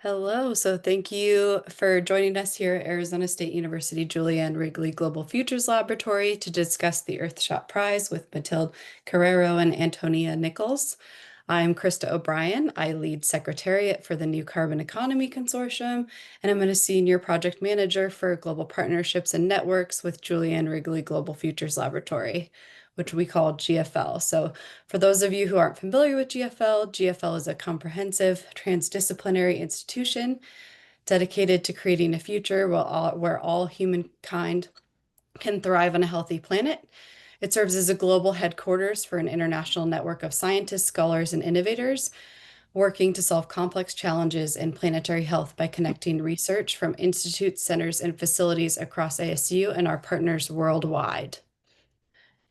Hello. So thank you for joining us here at Arizona State University Julianne Wrigley Global Futures Laboratory to discuss the Earthshot Prize with Mathilde Carraro and Antonia Nichols. I'm Krista O'Brien. I lead Secretariat for the new Carbon Economy Consortium, and I'm a senior project manager for global partnerships and networks with Julianne Wrigley Global Futures Laboratory, which we call GFL. So for those of you who aren't familiar with GFL, GFL is a comprehensive transdisciplinary institution dedicated to creating a future where all humankind can thrive on a healthy planet. It serves as a global headquarters for an international network of scientists, scholars, and innovators working to solve complex challenges in planetary health by connecting research from institutes, centers, and facilities across ASU and our partners worldwide.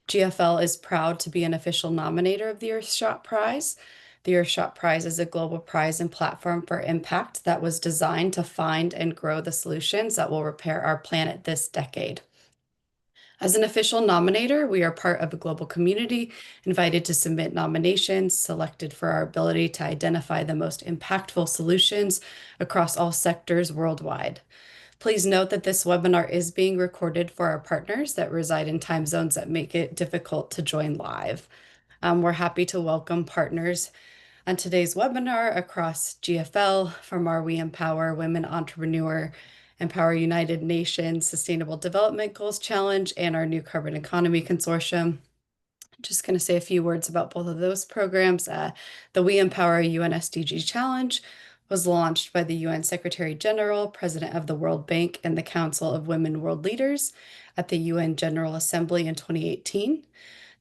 GFL is proud to be an official nominator of the Earthshot Prize. The Earthshot Prize is a global prize and platform for impact that was designed to find and grow the solutions that will repair our planet this decade. As an official nominator, we are part of a global community invited to submit nominations, selected for our ability to identify the most impactful solutions across all sectors worldwide. Please note that this webinar is being recorded for our partners that reside in time zones that make it difficult to join live. We're happy to welcome partners on today's webinar across GFL from our We Empower Women Entrepreneur, Empower United Nations Sustainable Development Goals Challenge, and our new Carbon Economy Consortium. Just going to say a few words about both of those programs. The We Empower UN SDG Challenge was launched by the UN Secretary General, President of the World Bank, and the Council of Women World Leaders at the UN General Assembly in 2018.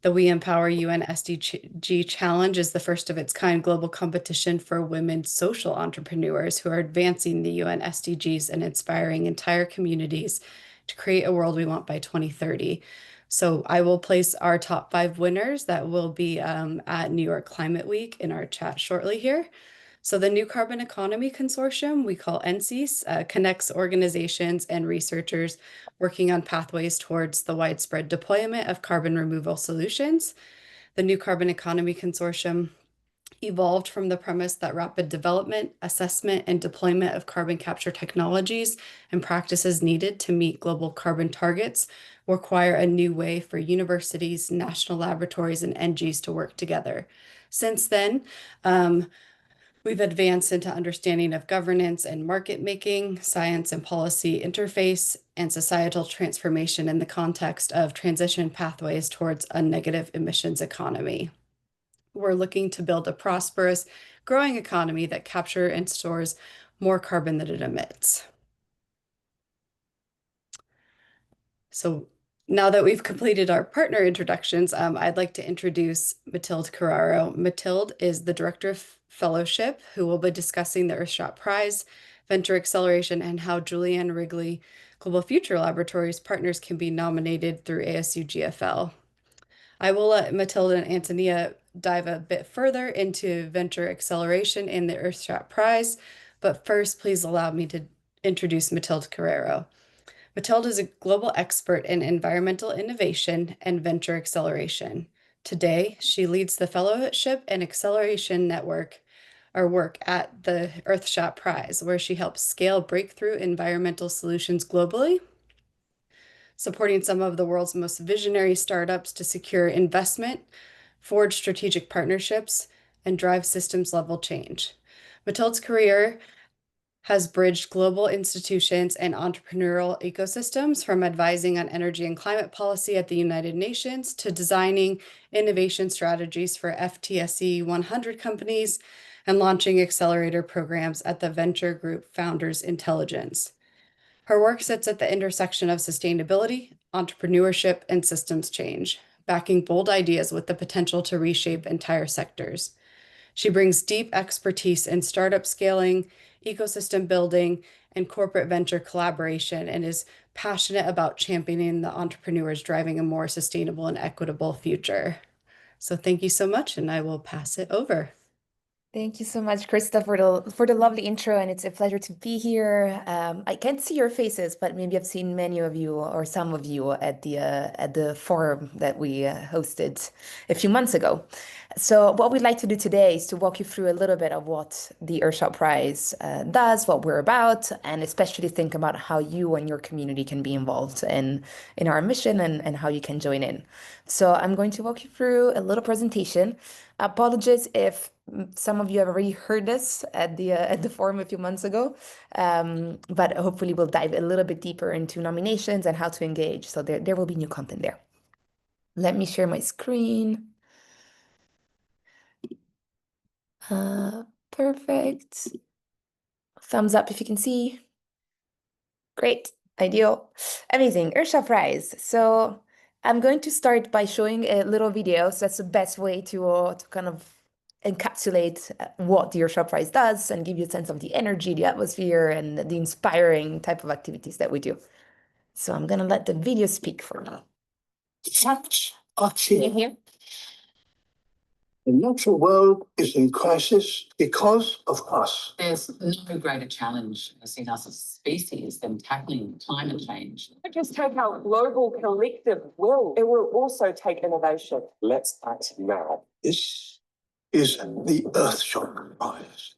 The We Empower UN SDG Challenge is the first of its kind global competition for women social entrepreneurs who are advancing the UN SDGs and inspiring entire communities to create a world we want by 2030. So I will place our top 5 winners that will be at New York Climate Week in our chat shortly here. So the New Carbon Economy Consortium, we call NCEAS, connects organizations and researchers working on pathways towards the widespread deployment of carbon removal solutions. The New Carbon Economy Consortium evolved from the premise that rapid development, assessment, and deployment of carbon capture technologies and practices needed to meet global carbon targets require a new way for universities, national laboratories, and NGs to work together. Since then, we've advanced into understanding of governance and market making, science and policy interface, and societal transformation in the context of transition pathways towards a negative emissions economy. We're looking to build a prosperous, growing economy that captures and stores more carbon than it emits. So now that we've completed our partner introductions, I'd like to introduce Mathilde Carraro. Mathilde is the Director of Fellowship who will be discussing the Earthshot Prize, Venture Acceleration, and how Julianne Wrigley Global Future Laboratories partners can be nominated through ASU GFL. I will let Mathilde and Antonia dive a bit further into venture acceleration in the Earthshot Prize, but first, please allow me to introduce Mathilde Carraro. Mathilde is a global expert in environmental innovation and venture acceleration. Today, she leads the Fellowship and Acceleration Network, or work at the Earthshot Prize, where she helps scale breakthrough environmental solutions globally, supporting some of the world's most visionary startups to secure investment, forge strategic partnerships, and drive systems level change. Mathilde's career has bridged global institutions and entrepreneurial ecosystems from advising on energy and climate policy at the United Nations to designing innovation strategies for FTSE 100 companies and launching accelerator programs at the venture group Founders Intelligence. Her work sits at the intersection of sustainability, entrepreneurship, and systems change, backing bold ideas with the potential to reshape entire sectors. She brings deep expertise in startup scaling, ecosystem building, and corporate venture collaboration, and is passionate about championing the entrepreneurs driving a more sustainable and equitable future. So thank you so much, and I will pass it over. Thank you so much, Krista, for the lovely intro, and it's a pleasure to be here. I can't see your faces, but maybe I've seen many of you or some of you at the forum that we hosted a few months ago. So, what we'd like to do today is to walk you through a little bit of what the Earthshot Prize does, what we're about, and especially think about how you and your community can be involved in our mission and how you can join in. So, I'm going to walk you through a little presentation. Apologies if some of you have already heard this at the forum a few months ago, but hopefully we'll dive a little bit deeper into nominations and how to engage. So there will be new content there. Let me share my screen. Perfect. Thumbs up if you can see. Great. Ideal. Amazing. Earthshot Prize. So I'm going to start by showing a little video. So that's the best way to kind of encapsulate what the Earthshot Prize does and give you a sense of the energy, the atmosphere, and the inspiring type of activities that we do. So I'm going to let the video speak for me. Facts are Can you clear. hear? The natural world is in crisis because of us. There's no greater challenge seen us as a species than tackling climate change. Not just take our global collective will, it will also take innovation. Let's act now. This is the Earthshot Prize.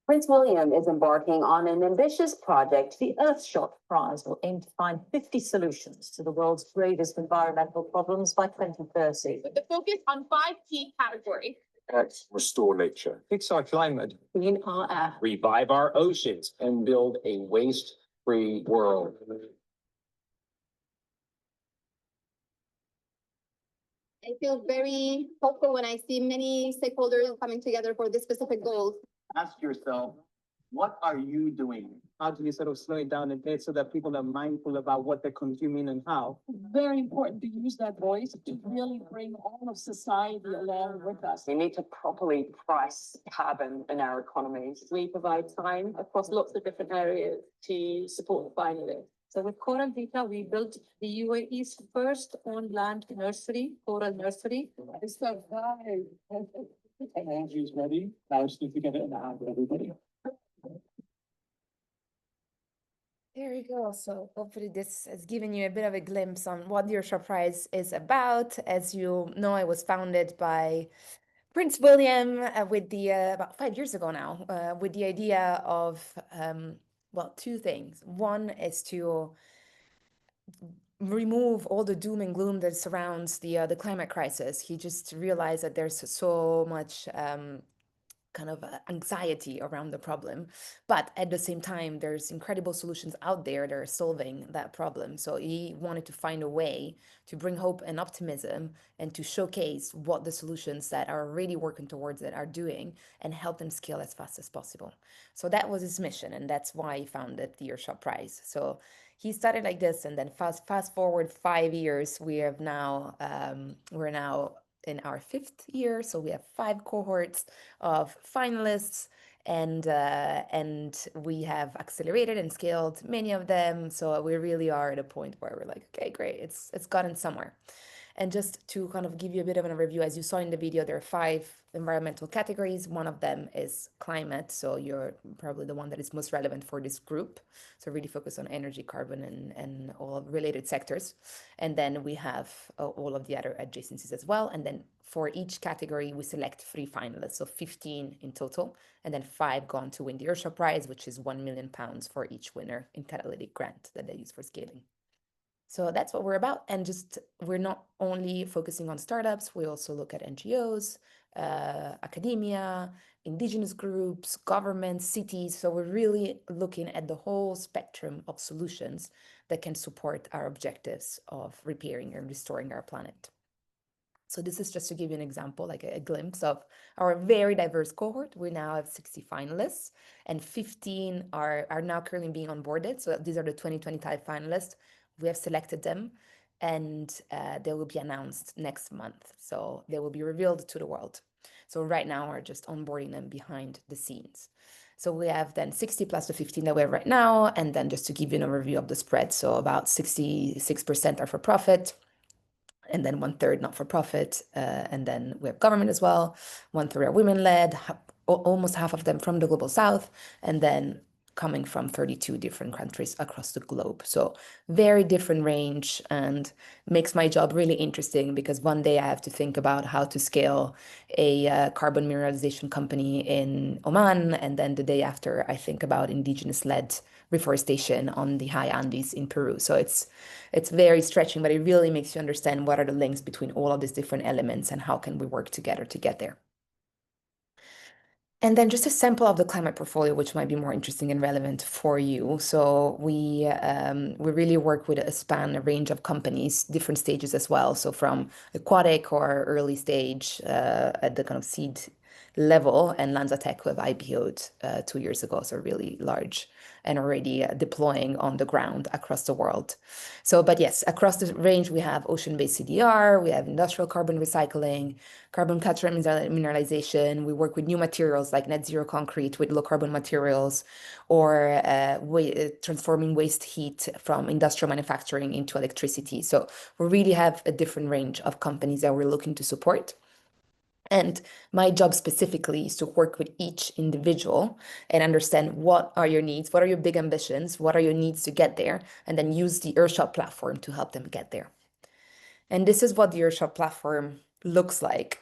Prince William is embarking on an ambitious project. The Earthshot Prize will aim to find 50 solutions to the world's gravest environmental problems by 2030. With the focus on 5 key categories. Act, restore nature, Fix our climate, Clean our air. revive our oceans, and build a waste-free world. I feel very hopeful when I see many stakeholders coming together for this specific goal. Ask yourself, what are you doing? How do you sort of slow it down a bit so that people are mindful about what they're consuming and how? Very important to use that voice to really bring all of society along with us. we need to properly price carbon in our economies. We provide time across lots of different areas to support the finalists. So with Coral Vita, we built the UAE's first on-land nursery, Coral Nursery. It's the vibe. The technology is ready. Now it's need to get it in the hands of everybody. There you go. So hopefully this has given you a bit of a glimpse on what the Earthshot Prize is about. As you know, it was founded by Prince William with the about 5 years ago now, with the idea of well, two things. One is to remove all the doom and gloom that surrounds the climate crisis. He just realized that there's so much kind of anxiety around the problem, but at the same time there's incredible solutions out there that are solving that problem. So he wanted to find a way to bring hope and optimism and to showcase what the solutions that are already working towards it are doing and help them scale as fast as possible. So that was his mission, and that's why he founded the Earthshot Prize. So he started like this, and then fast forward 5 years, we're now in our 5th year, so we have 5 cohorts of finalists, and we have accelerated and scaled many of them. So we really are at a point where we're like, okay, great, it's gotten somewhere. And just to kind of give you a bit of an overview, as you saw in the video, there are 5 environmental categories. One of them is climate, so you're probably the one that is most relevant for this group. So really focus on energy, carbon, and all related sectors. And then we have all of the other adjacencies as well. And then for each category, we select 3 finalists, so 15 in total, and then 5 go on to win the Earthshot Prize, which is £1 million for each winner in catalytic grant that they use for scaling. So that's what we're about. And just, we're not only focusing on startups, we also look at NGOs, academia, indigenous groups, governments, cities. So we're really looking at the whole spectrum of solutions that can support our objectives of repairing and restoring our planet. So this is just to give you an example, like a glimpse of our very diverse cohort. We now have 60 finalists, and 15 are now currently being onboarded. So these are the 2025 finalists. We have selected them, and they will be announced next month. So they will be revealed to the world. So right now we're just onboarding them behind the scenes. So we have then 60 plus the 15 that we have right now. And then just to give you an overview of the spread. So about 66% are for profit, and then 1/3 not-for-profit, and then we have government as well. 1/3 are women-led, almost half of them from the Global South, and then coming from 32 different countries across the globe. So very different range, and makes my job really interesting because one day I have to think about how to scale a carbon mineralization company in Oman, and then the day after I think about indigenous-led reforestation on the high Andes in Peru. So it's very stretching, but it really makes you understand what are the links between all of these different elements and how can we work together to get there. And then just a sample of the climate portfolio, which might be more interesting and relevant for you. So we really work with a range of companies, different stages as well. So from aquatic or early stage at the kind of seed level, and LanzaTech who have IPO'd 2 years ago, so really large and already deploying on the ground across the world. So, but yes, across the range, we have ocean-based CDR, we have industrial carbon recycling, carbon capture and mineralization. We work with new materials like net zero concrete with low carbon materials, or transforming waste heat from industrial manufacturing into electricity. So we really have a different range of companies that we're looking to support. And my job specifically is to work with each individual and understand what are your needs, what are your big ambitions, what are your needs to get there, and then use the Earthshot platform to help them get there. And this is what the Earthshot platform looks like.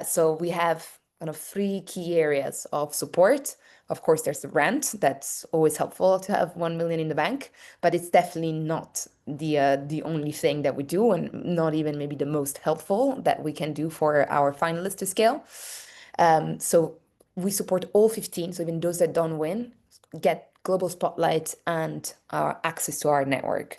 So we have kind of 3 key areas of support. Of course, there's the grant. That's always helpful to have 1 million in the bank, but it's definitely not the only thing that we do, and not even maybe the most helpful that we can do for our finalists to scale. So we support all 15, so even those that don't win get global spotlight and access to our network.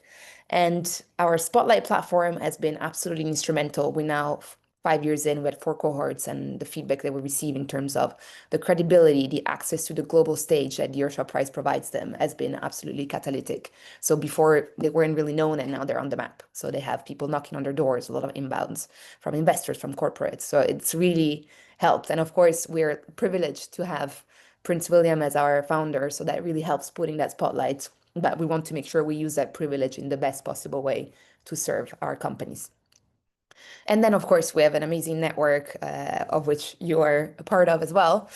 And our Spotlight platform has been absolutely instrumental. We now, 5 years in, we had 4 cohorts, and the feedback that we receive in terms of the credibility, the access to the global stage that the Earthshot Prize provides them has been absolutely catalytic. So before they weren't really known, and now they're on the map. So they have people knocking on their doors, a lot of inbounds from investors, from corporates. So it's really helped. And of course, we're privileged to have Prince William as our founder. So that really helps putting that spotlight. But we want to make sure we use that privilege in the best possible way to serve our companies. And then, of course, we have an amazing network of which you are a part of as well.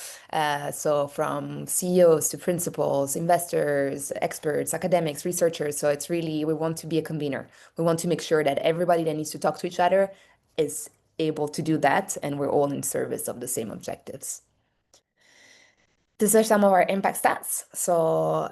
So from CEOs to principals, investors, experts, academics, researchers. So it's really, we want to be a convener. We want to make sure that everybody that needs to talk to each other is able to do that, and we're all in service of the same objectives. These are some of our impact stats. So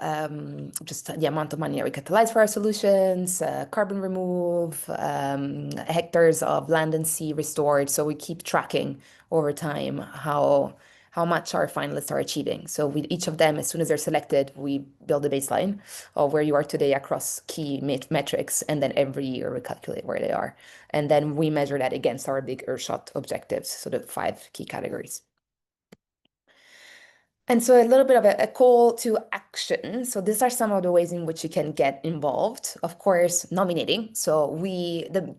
just the amount of money that we catalyze for our solutions, carbon remove, hectares of land and sea restored. So we keep tracking over time how much our finalists are achieving. So with each of them, as soon as they're selected, we build a baseline of where you are today across key metrics. And then every year we calculate where they are. And then we measure that against our big Earthshot objectives. So the 5 key categories. And so a little bit of a call to action. So these are some of the ways in which you can get involved. Of course, nominating. So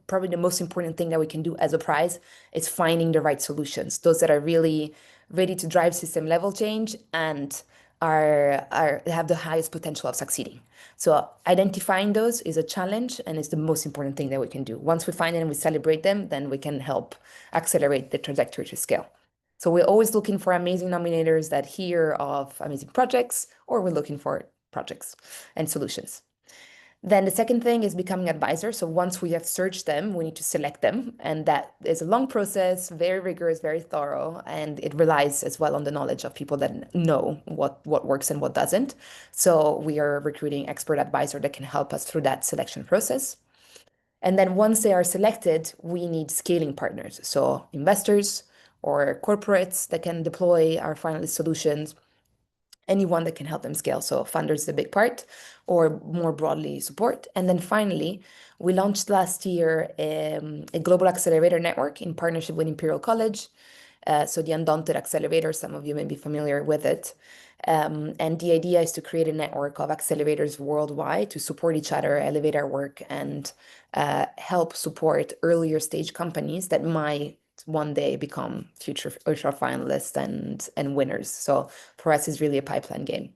probably the most important thing that we can do as a prize is finding the right solutions. Those that are really ready to drive system level change and have the highest potential of succeeding. So identifying those is a challenge, and it's the most important thing that we can do. Once we find them and we celebrate them, then we can help accelerate the trajectory to scale. So we're always looking for amazing nominators that hear of amazing projects, or we're looking for projects and solutions. Then the second thing is becoming advisor. So once we have searched them, we need to select them. And that is a long process, very rigorous, very thorough. And it relies as well on the knowledge of people that know what works and what doesn't. So we are recruiting expert advisor that can help us through that selection process. And then once they are selected, we need scaling partners. So investors, or corporates that can deploy our finalist solutions, anyone that can help them scale. So funders is a big part, or more broadly support. And then finally, we launched last year a global accelerator network in partnership with Imperial College. So the Undaunted Accelerator, some of you may be familiar with it. And the idea is to create a network of accelerators worldwide to support each other, elevate our work, and help support earlier stage companies that might one day become future Earthshot finalists and winners. So for us, it's really a pipeline game.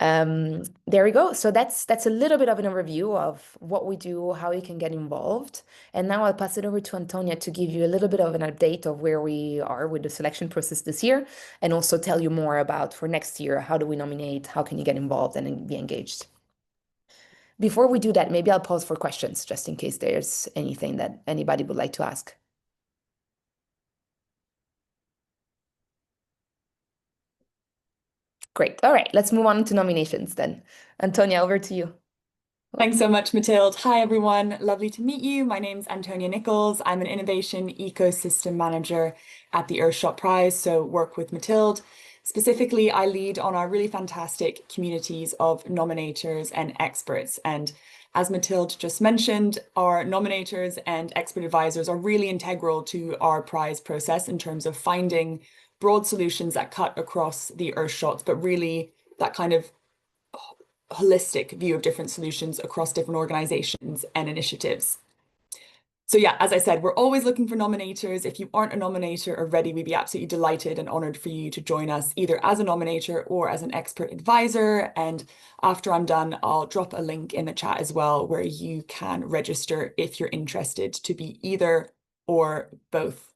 There we go. So that's a little bit of an overview of what we do, how you can get involved. And now I'll pass it over to Antonia to give you a little bit of an update of where we are with the selection process this year, and also tell you more about for next year, how do we nominate, how can you get involved and be engaged. Before we do that, maybe I'll pause for questions just in case there's anything that anybody would like to ask. Great. All right, let's move on to nominations then. Antonia, over to you. Thanks so much, Mathilde. Hi, everyone. Lovely to meet you. My name's Antonia Nichols. I'm an Innovation Ecosystem Manager at the Earthshot Prize, so work with Mathilde. Specifically, I lead on our really fantastic communities of nominators and experts. And as Mathilde just mentioned, our nominators and expert advisors are really integral to our prize process in terms of finding broad solutions that cut across the Earthshots, but really that kind of holistic view of different solutions across different organizations and initiatives. So yeah, as I said, we're always looking for nominators. If you aren't a nominator already, we'd be absolutely delighted and honored for you to join us either as a nominator or as an expert advisor. And after I'm done, I'll drop a link in the chat as well, where you can register if you're interested to be either or both.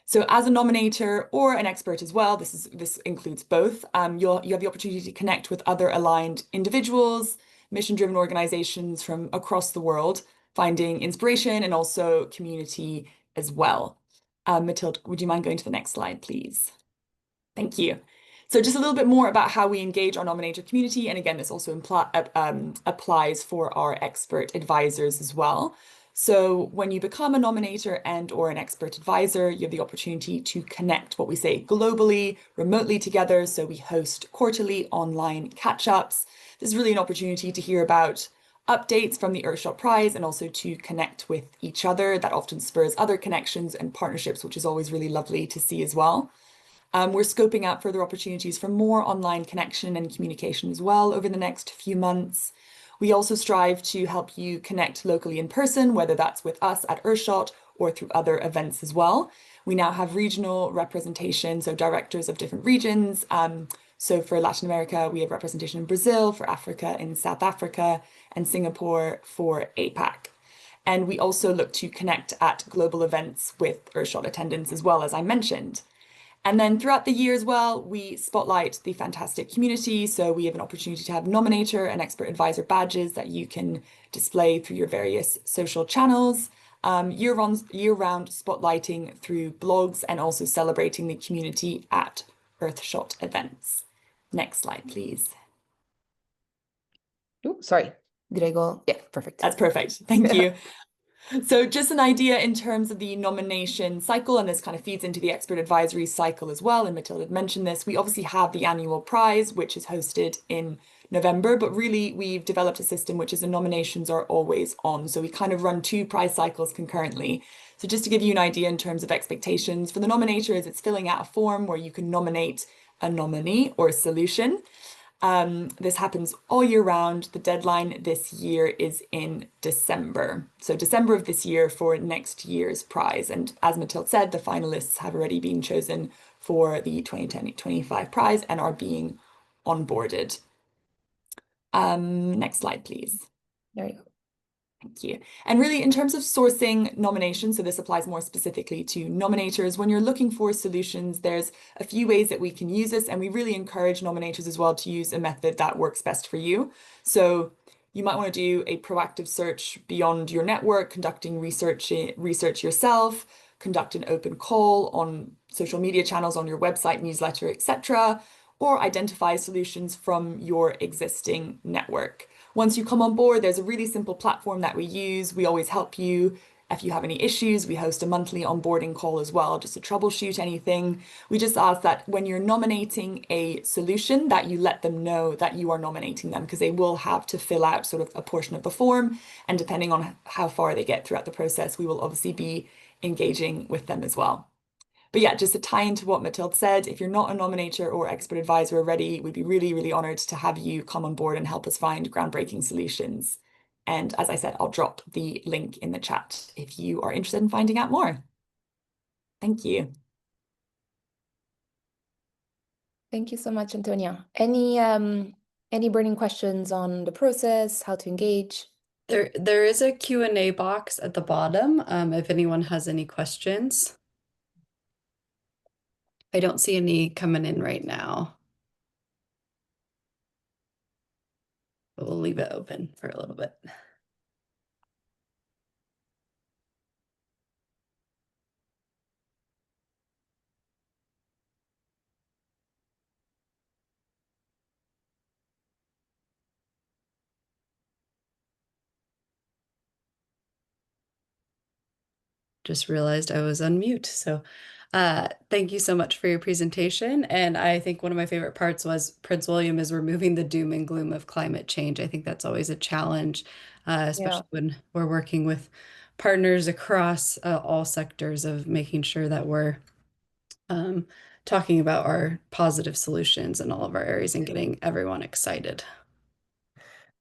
So as a nominator or an expert as well, this includes both, you have the opportunity to connect with other aligned individuals, mission-driven organizations from across the world, finding inspiration and also community as well. Mathilde, would you mind going to the next slide, please? Thank you. So just a little bit more about how we engage our nominator community. And again, this also applies for our expert advisors as well. So when you become a nominator and or an expert advisor, you have the opportunity to connect what we say globally, remotely together. So we host quarterly online catch-ups. This is really an opportunity to hear about updates from the Earthshot Prize and also to connect with each other. That often spurs other connections and partnerships, which is always really lovely to see as well. We're scoping out further opportunities for more online connection and communication as well over the next few months. We also strive to help you connect locally in person, whether that's with us at Earthshot or through other events as well. We now have regional representation, so directors of different regions. So for Latin America, we have representation in Brazil, for Africa in South Africa, and Singapore for APAC. And we also look to connect at global events with Earthshot attendance as well, as I mentioned. And then throughout the year as well, we spotlight the fantastic community. So we have an opportunity to have nominator and expert advisor badges that you can display through your various social channels, year-round spotlighting through blogs and also celebrating the community at Earthshot events. Next slide, please. Oh, sorry. Did I go? Yeah, perfect. That's perfect. Thank you. So just an idea in terms of the nomination cycle, and this kind of feeds into the expert advisory cycle as well, and Mathilde had mentioned this. We obviously have the annual prize, which is hosted in November, but really we've developed a system which is the nominations are always on. So we kind of run 2 prize cycles concurrently. So just to give you an idea in terms of expectations, for the nominators, it's filling out a form where you can nominate a nominee or a solution. This happens all year round. The deadline this year is in December. So December of this year for next year's prize. And as Mathilde said, the finalists have already been chosen for the 2025 prize and are being onboarded. Next slide, please. There you go. Thank you. And really, in terms of sourcing nominations, so this applies more specifically to nominators, when you're looking for solutions, there's a few ways that we can use this, and we really encourage nominators as well to use a method that works best for you. So you might want to do a proactive search beyond your network, conducting research yourself, conduct an open call on social media channels, on your website, newsletter, etc., or identify solutions from your existing network. Once you come on board, there's a really simple platform that we use. We always help you if you have any issues. We host a monthly onboarding call as well, just to troubleshoot anything. We just ask that when you're nominating a solution, that you let them know that you are nominating them, because they will have to fill out sort of a portion of the form. And depending on how far they get throughout the process, we will obviously be engaging with them as well. But yeah, just to tie into what Mathilde said, if you're not a nominator or expert advisor already, we'd be really, really honored to have you come on board and help us find groundbreaking solutions. And as I said, I'll drop the link in the chat if you are interested in finding out more. Thank you. Thank you so much, Antonia. Any burning questions on the process, how to engage? There is a Q&A box at the bottom, if anyone has any questions. I don't see any coming in right now. But we'll leave it open for a little bit. Just realized I was on mute. So thank you so much for your presentation. And I think one of my favorite parts was Prince William is removing the doom and gloom of climate change. I think that's always a challenge, especially when we're working with partners across all sectors of making sure that we're talking about our positive solutions in all of our areas and getting everyone excited.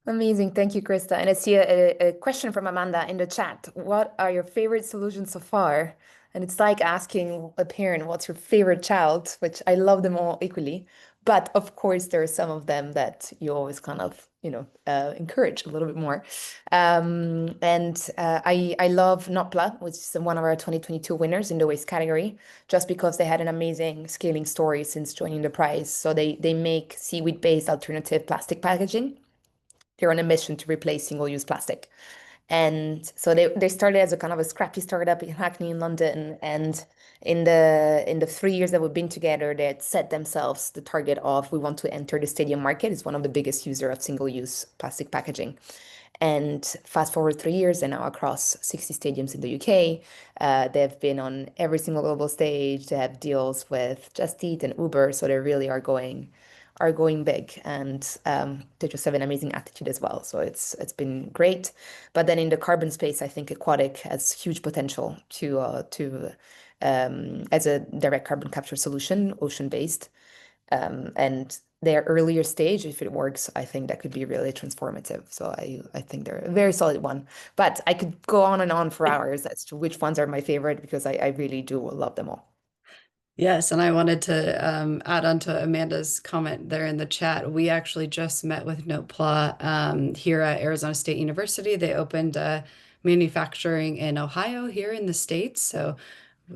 Amazing. Thank you, Krista. And I see a question from Amanda in the chat. What are your favorite solutions so far? And it's like asking a parent, what's your favorite child? Which I love them all equally. But of course, there are some of them that you always kind of, encourage a little bit more. I love Nopla, which is one of our 2022 winners in the waste category, just because they had an amazing scaling story since joining the prize. So they make seaweed-based alternative plastic packaging. They're on a mission to replace single-use plastic. And so they started as a kind of a scrappy startup in Hackney in London. And in the 3 years that we've been together, they had set themselves the target of we want to enter the stadium market. It's one of the biggest user of single-use plastic packaging. And fast forward 3 years, and now across 60 stadiums in the UK, they've been on every single global stage. They have deals with Just Eat and Uber, so they really are going big, and they just have an amazing attitude as well. So it's been great. But then in the carbon space, I think aquatic has huge potential to as a direct carbon capture solution, ocean-based. And their earlier stage, if it works, I think that could be really transformative. So I think they're a very solid one. But I could go on and on for hours as to which ones are my favorite, because I really do love them all. Yes, and I wanted to add on to Amanda's comment there in the chat. We actually just met with Notepla here at Arizona State University. They opened manufacturing in Ohio here in the States. So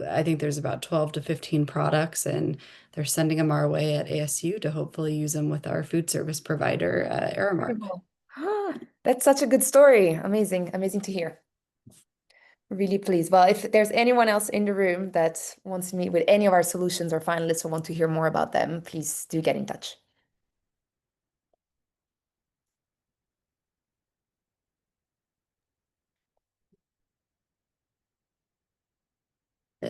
I think there's about 12 to 15 products, and they're sending them our way at ASU to hopefully use them with our food service provider, Aramark. That's such a good story. Amazing, amazing to hear. Really pleased. Well, if there's anyone else in the room that wants to meet with any of our solutions or finalists or want to hear more about them, please do get in touch.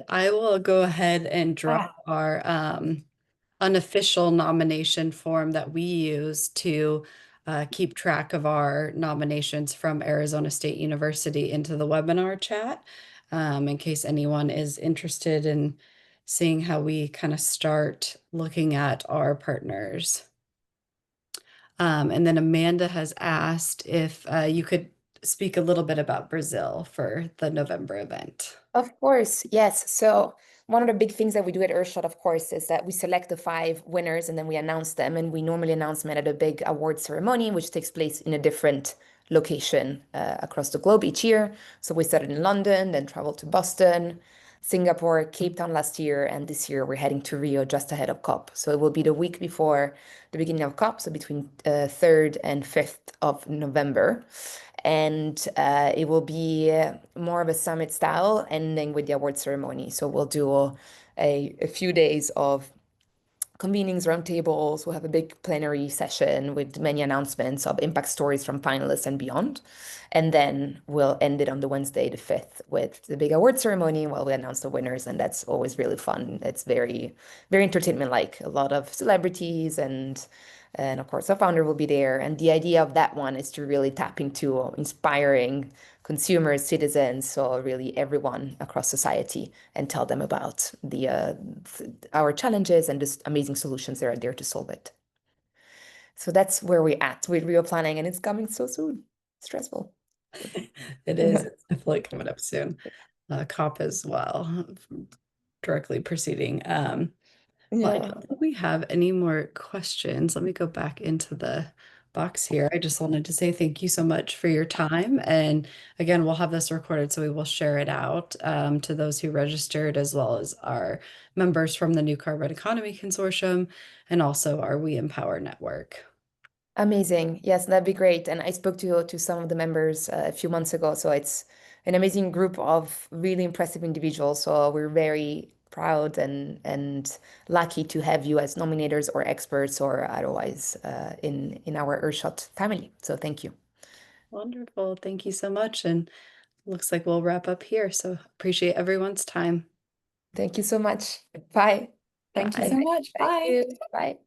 I will go ahead and drop our unofficial nomination form that we use to keep track of our nominations from Arizona State University into the webinar chat, in case anyone is interested in seeing how we kind of start looking at our partners. And then Amanda has asked if you could speak a little bit about Brazil for the November event. Of course, yes. So one of the big things that we do at Earthshot, of course, is that we select the 5 winners and then we announce them. And we normally announce them at a big award ceremony, which takes place in a different location across the globe each year. So we started in London, then traveled to Boston, Singapore, Cape Town last year, and this year we're heading to Rio just ahead of COP. So it will be the week before the beginning of COP, so between 3rd and 5th of November. And it will be more of a summit style, ending with the award ceremony. So we'll do a few days of convenings, roundtables. We'll have a big plenary session with many announcements of impact stories from finalists and beyond. And then we'll end it on the Wednesday, the 5th, with the big award ceremony while we announce the winners. And that's always really fun. It's very, very entertainment-like. A lot of celebrities and of course, our founder will be there. And the idea of that one is to really tap into inspiring consumers, citizens, so really everyone across society, and tell them about our challenges and the amazing solutions that are there to solve it. So that's where we're at with Rio planning, and it's coming so soon. Stressful. It is. It's definitely coming up soon. COP as well, directly preceding. Well, I don't think we have any more questions. Let me go back into the box here. I just wanted to say thank you so much for your time. And again, we'll have this recorded, so we will share it out to those who registered, as well as our members from the new Carbon Economy Consortium and also our We Empower network. Amazing. Yes, that'd be great. And I spoke to some of the members a few months ago. So it's an amazing group of really impressive individuals. So we're very proud and lucky to have you as nominators or experts or otherwise in our Earthshot family. So thank you. Wonderful. Thank you so much. And looks like we'll wrap up here. So appreciate everyone's time. Thank you so much. Bye. Thank you Bye. so much. Thank Bye. you. Bye.